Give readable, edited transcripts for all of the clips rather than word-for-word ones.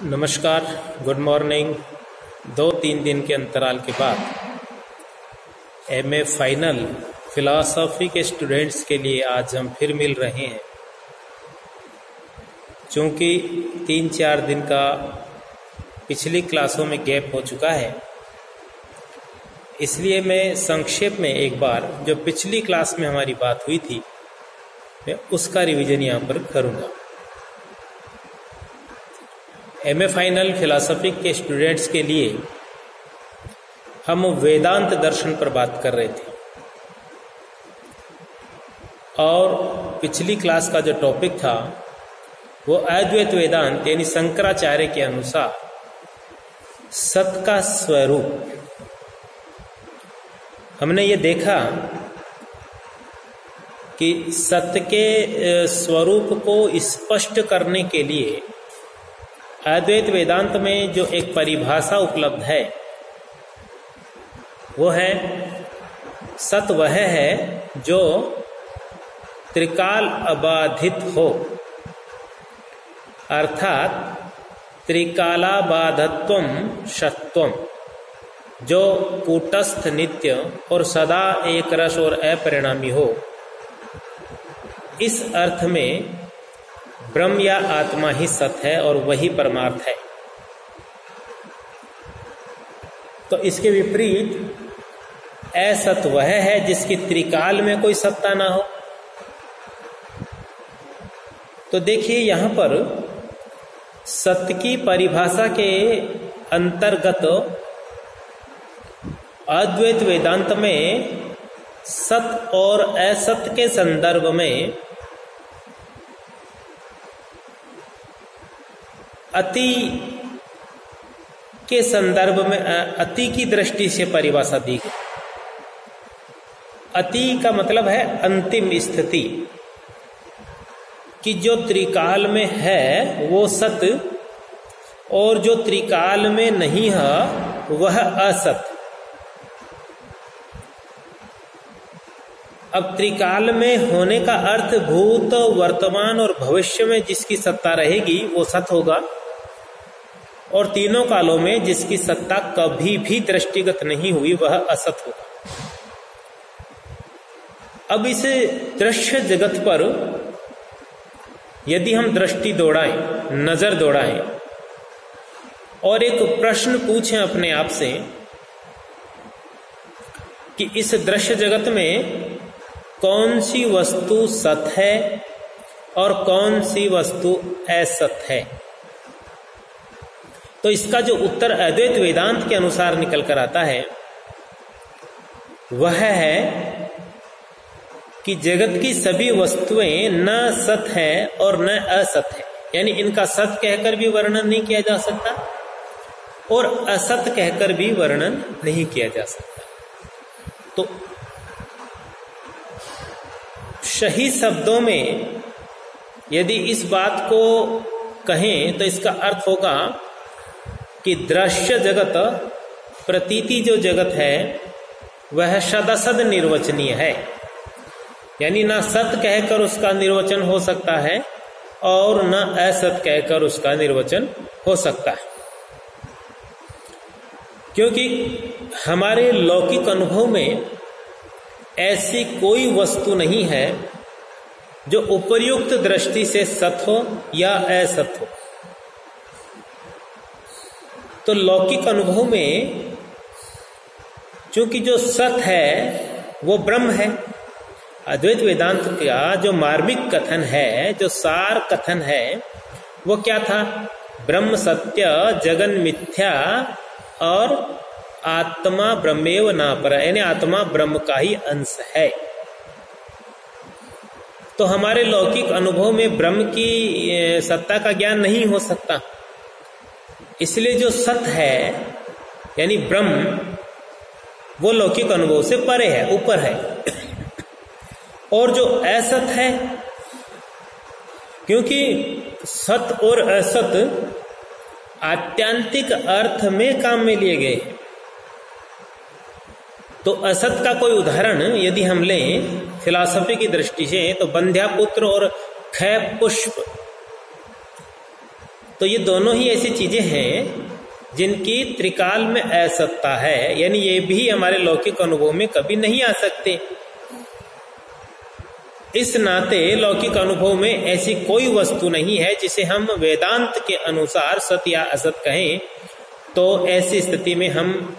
नमस्कार, good morning. 2-3 दिन के अंतराल के बाद एमए फाइनल फिलॉसफी के स्टूडेंट्स के लिए आज हम फिर मिल रहे हैं। चूँकि 3-4 दिन का पिछली क्लासों में गैप हो चुका है, इसलिए मैं संक्षेप में एक बार जो पिछली क्लास में हमारी बात हुई थी मैं उसका रिवीजन यहाँ पर करूँगा। एमए फाइनल फिलॉसफी के स्टूडेंट्स के लिए हम वेदांत दर्शन पर बात कर रहे थे और पिछली क्लास का जो टॉपिक था वो अद्वैत वेदांत यानी शंकराचार्य के अनुसार सत का स्वरूप। हमने ये देखा कि सत्य के स्वरूप को स्पष्ट करने के लिए अद्वैत वेदांत में जो एक परिभाषा उपलब्ध है वो है सत वह है जो त्रिकाल अबाधित हो, अर्थात त्रिकालाबाधत्वम सत्वम, जो कूटस्थ नित्य और सदा एक रस और अपरिणामी हो। इस अर्थ में ब्रह्म या आत्मा ही सत्य है और वही परमार्थ है। तो इसके विपरीत असत वह है जिसकी त्रिकाल में कोई सत्ता ना हो। तो देखिए यहां पर सत्य की परिभाषा के अंतर्गत अद्वैत वेदांत में सत्य और असत्य के संदर्भ में अति के संदर्भ में अति की दृष्टि से परिभाषा दी गई। अति का मतलब है अंतिम स्थिति, कि जो त्रिकाल में है वो सत्य और जो त्रिकाल में नहीं है वह असत। अब त्रिकाल में होने का अर्थ भूत, वर्तमान और भविष्य में जिसकी सत्ता रहेगी वो सत्य होगा, और तीनों कालों में जिसकी सत्ता कभी भी दृष्टिगत नहीं हुई वह असत होगा। अब इस दृश्य जगत पर यदि हम दृष्टि दौड़ाएं, नजर दौड़ाएं और एक प्रश्न पूछें अपने आप से कि इस दृश्य जगत में कौन सी वस्तु सत्य है और कौन सी वस्तु असत्य है, तो इसका जो उत्तर अद्वैत वेदांत के अनुसार निकल कर आता है वह है कि जगत की सभी वस्तुएं न सत्य है और न असत्य है, यानी इनका सत्य कहकर भी वर्णन नहीं किया जा सकता और असत्य कहकर भी वर्णन नहीं किया जा सकता। तो सही शब्दों में यदि इस बात को कहें तो इसका अर्थ होगा कि दृश्य जगत, प्रतीति जो जगत है वह सदसद निर्वचनीय है, यानी ना सत्य कहकर उसका निर्वचन हो सकता है और न असत्य कहकर उसका निर्वचन हो सकता है। क्योंकि हमारे लौकिक अनुभव में ऐसी कोई वस्तु नहीं है जो उपर्युक्त दृष्टि से सत्य हो या असत्य हो। तो लौकिक अनुभव में चूंकि जो सत्य है वो ब्रह्म है, अद्वैत वेदांत का जो मार्मिक कथन है, जो सार कथन है वो क्या था? ब्रह्म सत्य जगन मिथ्या और आत्मा ब्रह्मेव नापर, यानी आत्मा ब्रह्म का ही अंश है। तो हमारे लौकिक अनुभव में ब्रह्म की सत्ता का ज्ञान नहीं हो सकता, इसलिए जो सत्य है यानी ब्रह्म वो लौकिक अनुभव से परे है, ऊपर है। और जो असत है, क्योंकि सत्य और असत आत्यांतिक अर्थ में काम में लिए गए हैं, तो असत का कोई उदाहरण यदि हम लें फिलॉसफी की दृष्टि से तो बंध्या पुत्र और क्षय पुष्प तो ये दोनों ही ऐसी चीजें हैं जिनकी त्रिकाल में असत्ता है, यानी ये भी हमारे लौकिक अनुभव में कभी नहीं आ सकते। इस नाते लौकिक अनुभव में ऐसी कोई वस्तु नहीं है जिसे हम वेदांत के अनुसार सत्य या असत कहें। तो ऐसी स्थिति में हम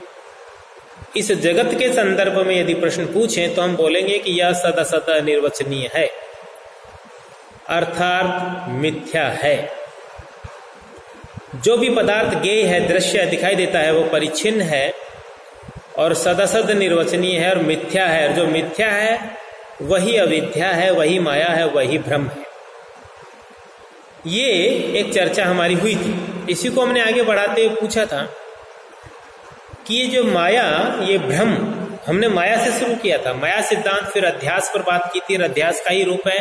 इस जगत के संदर्भ में यदि प्रश्न पूछें तो हम बोलेंगे कि यह सद असत निर्वचनीय है, अर्थात मिथ्या है। जो भी पदार्थ ज्ञेय है, दृश्य दिखाई देता है, वो परिच्छिन्न है और सदसद निर्वचनीय है और मिथ्या है। और जो मिथ्या है वही अविद्या है, वही माया है, वही भ्रम है। ये एक चर्चा हमारी हुई थी। इसी को हमने आगे बढ़ाते हुए पूछा था कि ये जो माया, ये भ्रम, हमने माया से शुरू किया था, माया सिद्धांत, फिर अध्यास पर बात की थी। अध्यास का ही रूप है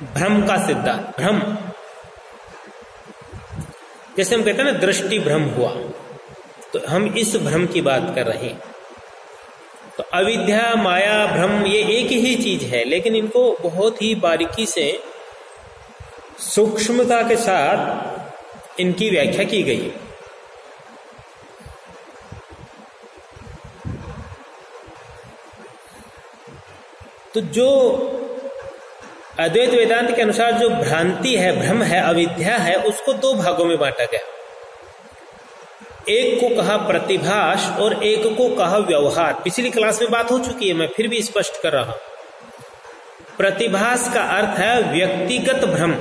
भ्रम का सिद्धांत। भ्रम जैसे हम कहते हैं ना, दृष्टि भ्रम हुआ, तो हम इस भ्रम की बात कर रहे हैं। तो अविद्या, माया, भ्रम ये एक ही चीज है, लेकिन इनको बहुत ही बारीकी से, सूक्ष्मता के साथ इनकी व्याख्या की गई। तो जो अद्वैत वेदांत के अनुसार जो भ्रांति है, भ्रम है, अविद्या है, उसको दो भागों में बांटा गया। एक को कहा प्रतिभास और एक को कहा व्यवहार। पिछली क्लास में बात हो चुकी है, मैं फिर भी स्पष्ट कर रहा हूं। प्रतिभास का अर्थ है व्यक्तिगत भ्रम,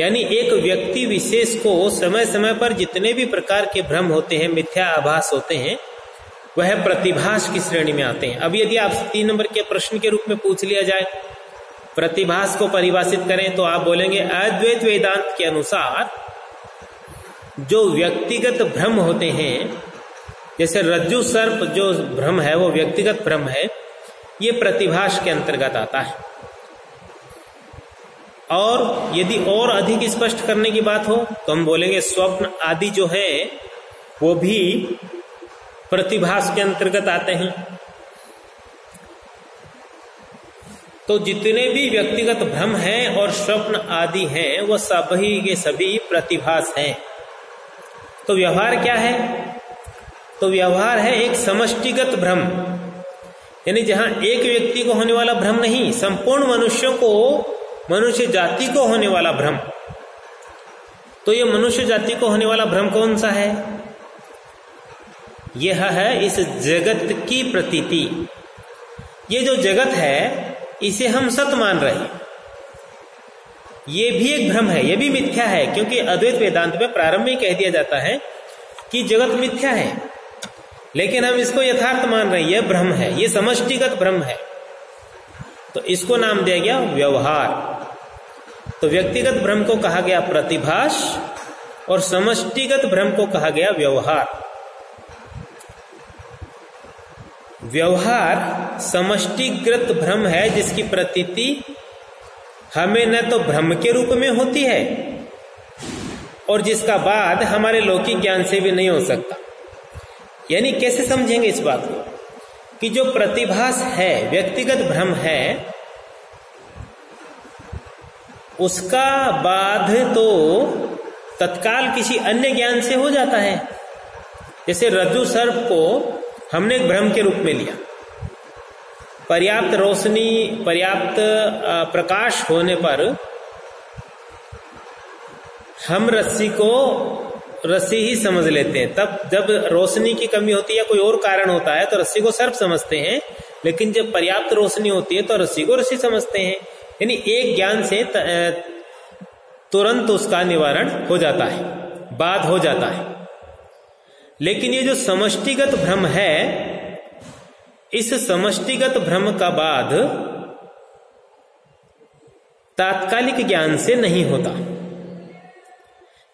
यानी एक व्यक्ति विशेष को समय समय पर जितने भी प्रकार के भ्रम होते हैं, मिथ्या आभास होते हैं, वह प्रतिभास की श्रेणी में आते हैं। अब यदि आप 3 नंबर के प्रश्न के रूप में पूछ लिया जाए, प्रतिभास को परिभाषित करें, तो आप बोलेंगे अद्वैत वेदांत के अनुसार जो व्यक्तिगत भ्रम होते हैं, जैसे रज्जु सर्प जो भ्रम है वो व्यक्तिगत भ्रम है, ये प्रतिभास के अंतर्गत आता है। और यदि और अधिक स्पष्ट करने की बात हो तो हम बोलेंगे स्वप्न आदि जो है वो भी प्रतिभास के अंतर्गत आते हैं। तो जितने भी व्यक्तिगत भ्रम हैं और स्वप्न आदि हैं, वो सभी के सभी प्रतिभास हैं। तो व्यवहार क्या है? तो व्यवहार है एक समष्टिगत भ्रम, यानी जहां एक व्यक्ति को होने वाला भ्रम नहीं, संपूर्ण मनुष्यों को, मनुष्य जाति को होने वाला भ्रम। तो ये मनुष्य जाति को होने वाला भ्रम कौन सा है? यह है इस जगत की प्रतीति। ये जो जगत है इसे हम सत मान रहे हैं, ये भी एक भ्रम है, ये भी मिथ्या है, क्योंकि अद्वैत वेदांत में प्रारंभ में कह दिया जाता है कि जगत मिथ्या है, लेकिन हम इसको यथार्थ मान रहे हैं, यह भ्रम है, ये समष्टिगत भ्रम है। तो इसको नाम दिया गया व्यवहार। तो व्यक्तिगत भ्रम को कहा गया प्रतिभास और समष्टिगत भ्रम को कहा गया व्यवहार। व्यवहार समष्टिगत भ्रम है जिसकी प्रतीति हमें न तो भ्रम के रूप में होती है और जिसका बाद हमारे लौकिक ज्ञान से भी नहीं हो सकता। यानी कैसे समझेंगे इस बात को कि जो प्रतिभास है, व्यक्तिगत भ्रम है, उसका बाध तो तत्काल किसी अन्य ज्ञान से हो जाता है। जैसे रज्जु सर्प को हमने एक भ्रम के रूप में लिया, पर्याप्त रोशनी, पर्याप्त प्रकाश होने पर हम रस्सी को रस्सी ही समझ लेते हैं। तब जब रोशनी की कमी होती है या कोई और कारण होता है तो रस्सी को सर्प समझते हैं, लेकिन जब पर्याप्त रोशनी होती है तो रस्सी को रस्सी समझते हैं। यानी एक ज्ञान से तुरंत उसका निवारण हो जाता है, बाध हो जाता है। लेकिन ये जो समष्टिगत भ्रम है, इस समष्टिगत भ्रम का बाध तात्कालिक ज्ञान से नहीं होता,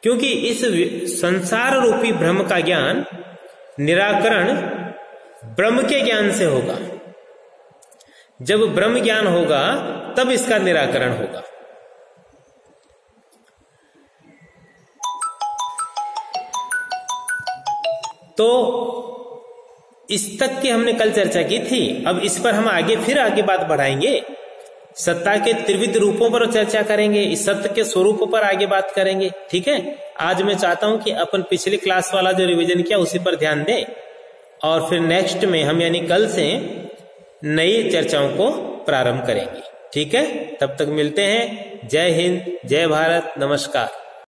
क्योंकि इस संसार रूपी भ्रम का ज्ञान निराकरण ब्रह्म के ज्ञान से होगा। जब ब्रह्म ज्ञान होगा तब इसका निराकरण होगा। तो इस तक की हमने कल चर्चा की थी। अब इस पर हम आगे बात बढ़ाएंगे। सत्ता के त्रिविध रूपों पर चर्चा करेंगे, इस सत्य के स्वरूपों पर आगे बात करेंगे। ठीक है, आज मैं चाहता हूं कि अपन पिछली क्लास वाला जो रिवीजन किया उसी पर ध्यान दें, और फिर नेक्स्ट में हम यानी कल से नई चर्चाओं को प्रारंभ करेंगे। ठीक है, तब तक मिलते हैं। जय हिंद, जय भारत, नमस्कार।